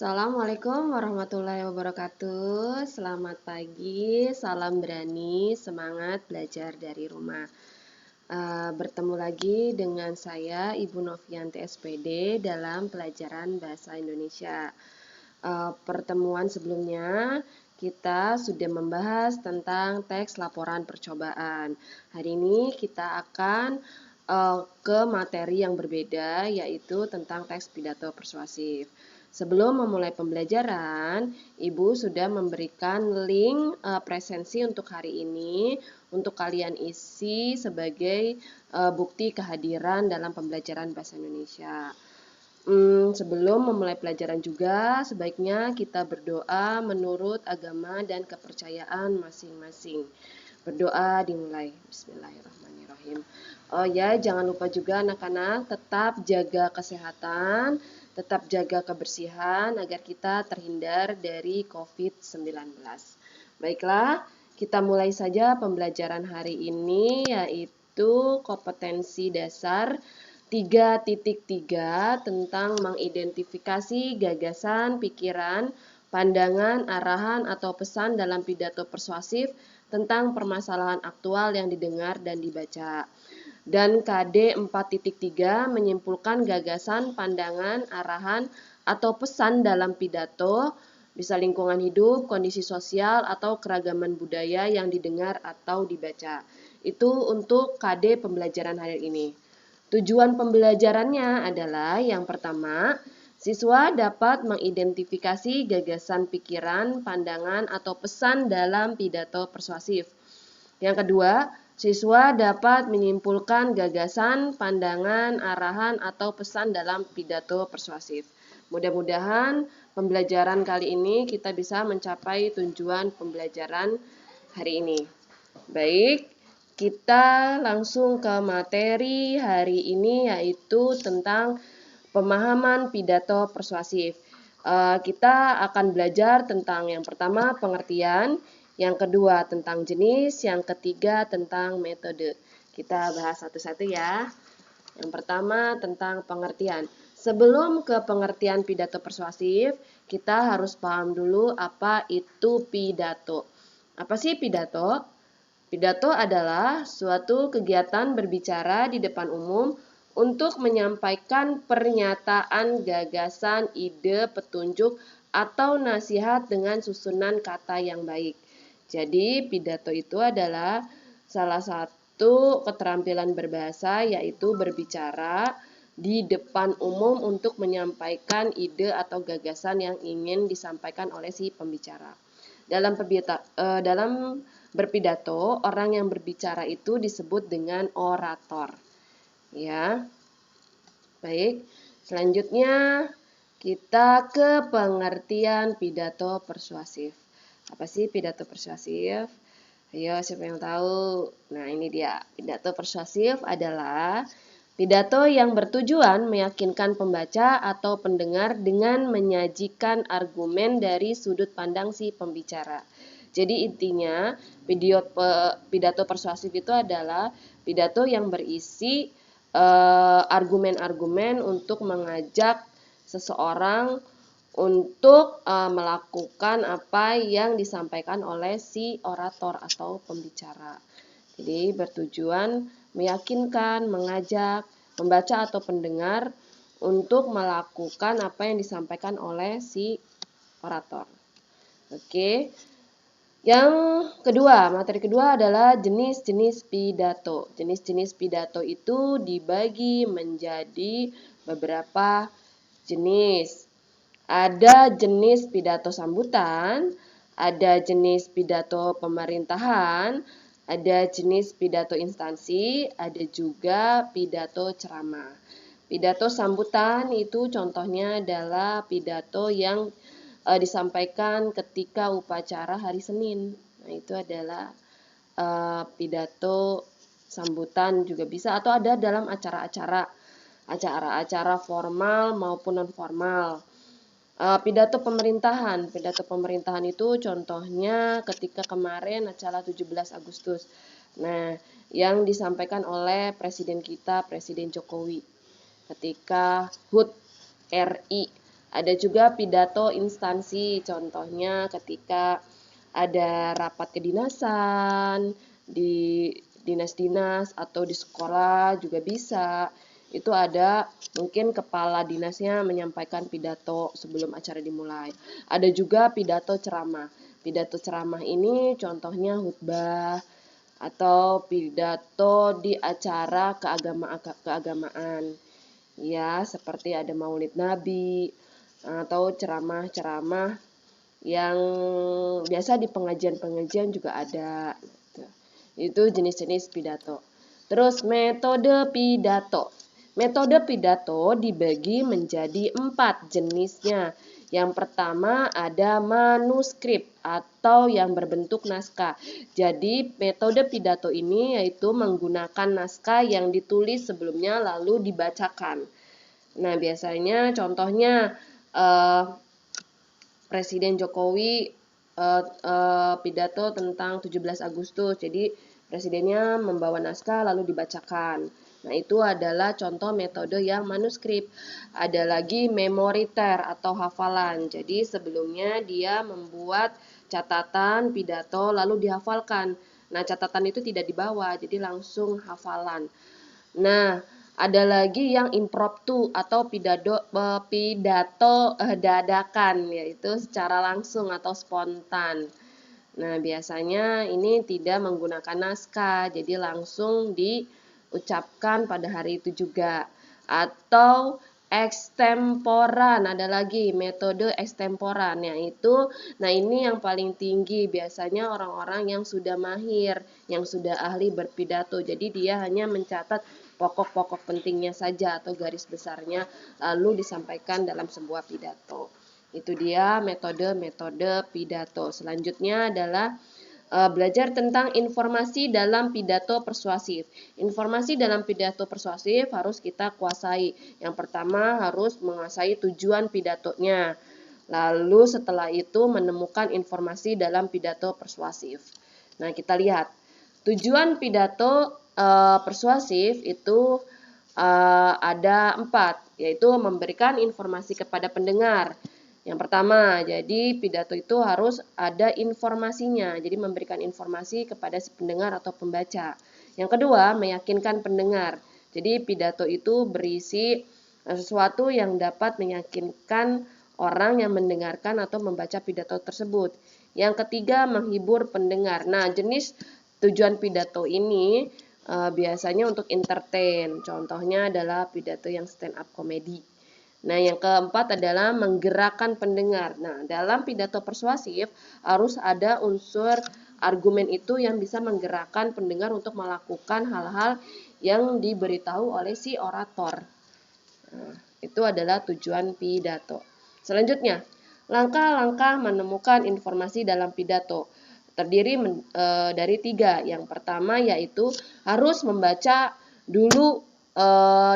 Assalamualaikum warahmatullahi wabarakatuh. Selamat pagi, salam berani, semangat belajar dari rumah. Bertemu lagi dengan saya Ibu Novianti SPD dalam pelajaran Bahasa Indonesia. Pertemuan sebelumnya kita sudah membahas tentang teks laporan percobaan. Hari ini kita akan ke materi yang berbeda, yaitu tentang teks pidato persuasif. Sebelum memulai pembelajaran, Ibu sudah memberikan link presensi untuk hari ini untuk kalian isi sebagai bukti kehadiran dalam pembelajaran Bahasa Indonesia. Sebelum memulai pelajaran juga, sebaiknya kita berdoa menurut agama dan kepercayaan masing-masing. Berdoa dimulai. Bismillahirrahmanirrahim. Oh ya, jangan lupa juga anak-anak tetap jaga kesehatan, tetap jaga kebersihan agar kita terhindar dari COVID-19. Baiklah, kita mulai saja pembelajaran hari ini, yaitu kompetensi dasar 3.3 tentang mengidentifikasi gagasan, pikiran, pandangan, arahan, atau pesan dalam pidato persuasif tentang permasalahan aktual yang didengar dan dibaca. Dan KD 4.3 menyimpulkan gagasan, pandangan, arahan, atau pesan dalam pidato, bisa lingkungan hidup, kondisi sosial, atau keragaman budaya yang didengar atau dibaca. Itu untuk KD pembelajaran hari ini. Tujuan pembelajarannya adalah yang pertama, siswa dapat mengidentifikasi gagasan, pikiran, pandangan, atau pesan dalam pidato persuasif. Yang kedua, siswa dapat menyimpulkan gagasan, pandangan, arahan, atau pesan dalam pidato persuasif. Mudah-mudahan pembelajaran kali ini kita bisa mencapai tujuan pembelajaran hari ini. Baik, kita langsung ke materi hari ini, yaitu tentang pemahaman pidato persuasif. Kita akan belajar tentang yang pertama pengertian, yang kedua tentang jenis, yang ketiga tentang metode. Kita bahas satu-satu ya. Yang pertama tentang pengertian. Sebelum ke pengertian pidato persuasif, kita harus paham dulu apa itu pidato. Apa sih pidato? Pidato adalah suatu kegiatan berbicara di depan umum untuk menyampaikan pernyataan, gagasan, ide, petunjuk, atau nasihat dengan susunan kata yang baik. Jadi, pidato itu adalah salah satu keterampilan berbahasa, yaitu berbicara di depan umum untuk menyampaikan ide atau gagasan yang ingin disampaikan oleh si pembicara. Dalam berpidato, orang yang berbicara itu disebut dengan orator. Ya. Baik, selanjutnya kita ke pengertian pidato persuasif. Apa sih pidato persuasif? Ayo, siapa yang tahu? Nah, ini dia. Pidato persuasif adalah pidato yang bertujuan meyakinkan pembaca atau pendengar dengan menyajikan argumen dari sudut pandang si pembicara. Jadi intinya pidato persuasif itu adalah pidato yang berisi argumen-argumen untuk mengajak seseorang untuk melakukan apa yang disampaikan oleh si orator atau pembicara. Jadi bertujuan meyakinkan, mengajak pembaca atau pendengar untuk melakukan apa yang disampaikan oleh si orator. Oke. Yang kedua, materi kedua adalah jenis-jenis pidato. Jenis-jenis pidato itu dibagi menjadi beberapa jenis. Ada jenis pidato sambutan, ada jenis pidato pemerintahan, ada jenis pidato instansi, ada juga pidato ceramah. Pidato sambutan itu contohnya adalah pidato yang disampaikan ketika upacara hari Senin. Nah, itu adalah pidato sambutan juga bisa, atau ada dalam acara-acara formal maupun non formal. Pidato pemerintahan itu contohnya ketika kemarin acara 17 Agustus. Nah, yang disampaikan oleh Presiden kita, Presiden Jokowi, ketika HUT RI Ada juga pidato instansi, contohnya ketika ada rapat kedinasan, di dinas-dinas atau di sekolah juga bisa. Itu ada mungkin kepala dinasnya menyampaikan pidato sebelum acara dimulai. Ada juga pidato ceramah. Pidato ceramah ini contohnya khutbah atau pidato di acara keagamaan. Ya, seperti ada Maulid Nabi atau ceramah-ceramah yang biasa di pengajian-pengajian juga ada. Gitu. Itu jenis-jenis pidato. Terus metode pidato. Metode pidato dibagi menjadi 4 jenisnya. Yang pertama ada manuskrip atau yang berbentuk naskah. Jadi metode pidato ini yaitu menggunakan naskah yang ditulis sebelumnya lalu dibacakan. Nah, biasanya contohnya Presiden Jokowi pidato tentang 17 Agustus. Jadi presidennya membawa naskah lalu dibacakan. Nah, itu adalah contoh metode yang manuskrip. Ada lagi memoriter atau hafalan. Jadi sebelumnya dia membuat catatan pidato lalu dihafalkan. Nah, catatan itu tidak dibawa, jadi langsung hafalan. Nah, ada lagi yang impromptu atau pidato dadakan, yaitu secara langsung atau spontan. Nah, biasanya ini tidak menggunakan naskah, jadi langsung diucapkan pada hari itu juga. Atau ekstemporan, ada lagi metode ekstemporan, yaitu, nah ini yang paling tinggi, biasanya orang-orang yang sudah mahir, yang sudah ahli berpidato, jadi dia hanya mencatat pokok-pokok pentingnya saja atau garis besarnya, lalu disampaikan dalam sebuah pidato. Itu dia metode-metode pidato. Selanjutnya adalah belajar tentang informasi dalam pidato persuasif. Informasi dalam pidato persuasif harus kita kuasai. Yang pertama harus menguasai tujuan pidatonya. Lalu setelah itu menemukan informasi dalam pidato persuasif. Nah, kita lihat. Tujuan pidato persuasif itu ada 4, yaitu memberikan informasi kepada pendengar. Yang pertama, jadi pidato itu harus ada informasinya, jadi memberikan informasi kepada si pendengar atau pembaca. Yang kedua, meyakinkan pendengar. Jadi pidato itu berisi sesuatu yang dapat meyakinkan orang yang mendengarkan atau membaca pidato tersebut. Yang ketiga, menghibur pendengar. Nah, jenis tujuan pidato ini biasanya untuk entertain. Contohnya adalah pidato yang stand up comedy. Nah, yang keempat adalah menggerakkan pendengar. Nah, dalam pidato persuasif harus ada unsur argumen itu yang bisa menggerakkan pendengar untuk melakukan hal-hal yang diberitahu oleh si orator. Nah, itu adalah tujuan pidato. Selanjutnya, langkah-langkah menemukan informasi dalam pidato terdiri dari 3. Yang pertama yaitu harus membaca dulu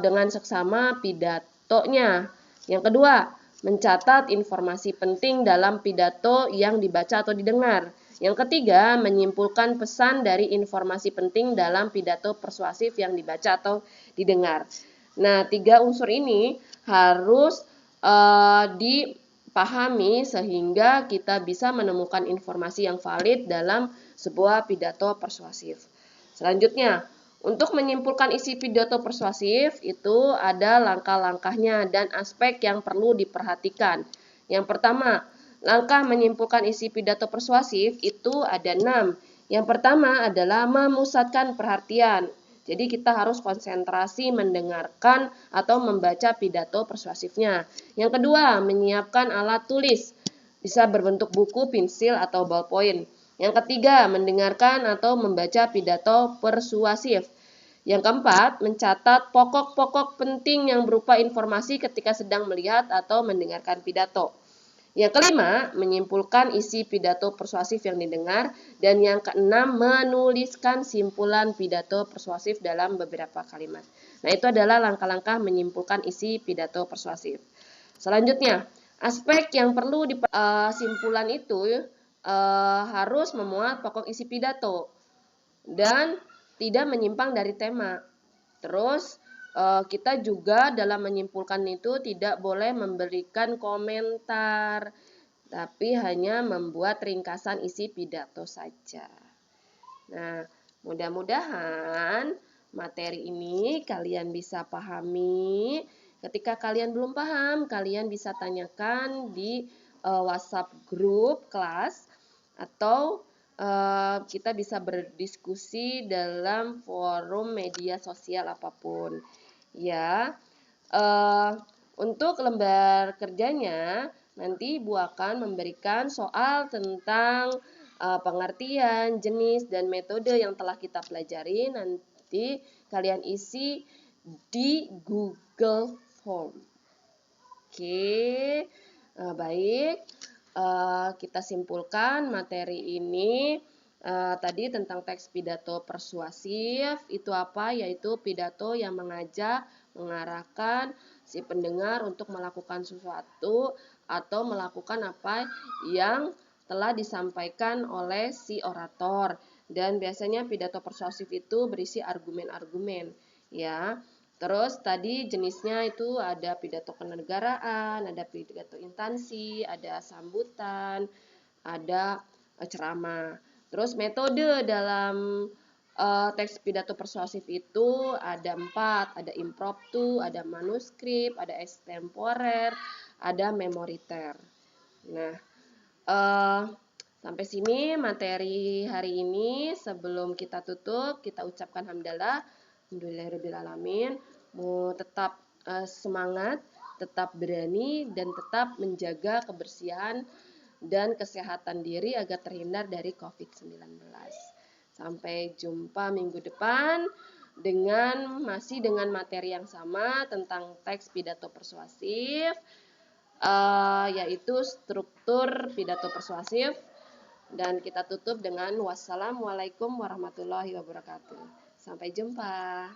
dengan seksama pidatonya. Yang kedua, mencatat informasi penting dalam pidato yang dibaca atau didengar. Yang ketiga, menyimpulkan pesan dari informasi penting dalam pidato persuasif yang dibaca atau didengar. Nah, 3 unsur ini harus dipahami sehingga kita bisa menemukan informasi yang valid dalam sebuah pidato persuasif. Selanjutnya, untuk menyimpulkan isi pidato persuasif itu ada langkah-langkahnya dan aspek yang perlu diperhatikan. Yang pertama, langkah menyimpulkan isi pidato persuasif itu ada 6. Yang pertama adalah memusatkan perhatian. Jadi kita harus konsentrasi mendengarkan atau membaca pidato persuasifnya. Yang kedua, menyiapkan alat tulis. Bisa berbentuk buku, pensil, atau ballpoint. Yang ketiga, mendengarkan atau membaca pidato persuasif. Yang keempat, mencatat pokok-pokok penting yang berupa informasi ketika sedang melihat atau mendengarkan pidato. Yang kelima, menyimpulkan isi pidato persuasif yang didengar. Dan yang keenam, menuliskan simpulan pidato persuasif dalam beberapa kalimat. Nah, itu adalah langkah-langkah menyimpulkan isi pidato persuasif. Selanjutnya, aspek yang perlu simpulan itu harus memuat pokok isi pidato dan tidak menyimpang dari tema. Terus kita juga dalam menyimpulkan itu tidak boleh memberikan komentar, tapi hanya membuat ringkasan isi pidato saja. Nah, mudah-mudahan materi ini kalian bisa pahami. Ketika kalian belum paham, kalian bisa tanyakan di WhatsApp grup kelas atau kita bisa berdiskusi dalam forum media sosial apapun. Ya, untuk lembar kerjanya nanti Ibu akan memberikan soal tentang pengertian, jenis, dan metode yang telah kita pelajari. Nanti kalian isi di Google Form. Oke, baik. Kita simpulkan materi ini tadi tentang teks pidato persuasif. Itu apa? Yaitu pidato yang mengajak, mengarahkan si pendengar untuk melakukan sesuatu atau melakukan apa yang telah disampaikan oleh si orator. Dan biasanya pidato persuasif itu berisi argumen-argumen, ya. Terus tadi jenisnya itu ada pidato kenegaraan, ada pidato instansi, ada sambutan, ada ceramah. Terus metode dalam teks pidato persuasif itu ada 4, ada impromptu, ada manuskrip, ada extemporer, ada memoriter. Nah, sampai sini materi hari ini. Sebelum kita tutup, kita ucapkan hamdalah. Alhamdulillahirrahmanirrahim. Mau tetap semangat, tetap berani, dan tetap menjaga kebersihan dan kesehatan diri agar terhindar dari COVID-19. Sampai jumpa minggu depan masih dengan materi yang sama tentang teks pidato persuasif, yaitu struktur pidato persuasif. Dan kita tutup dengan wassalamualaikum warahmatullahi wabarakatuh. Sampai jumpa.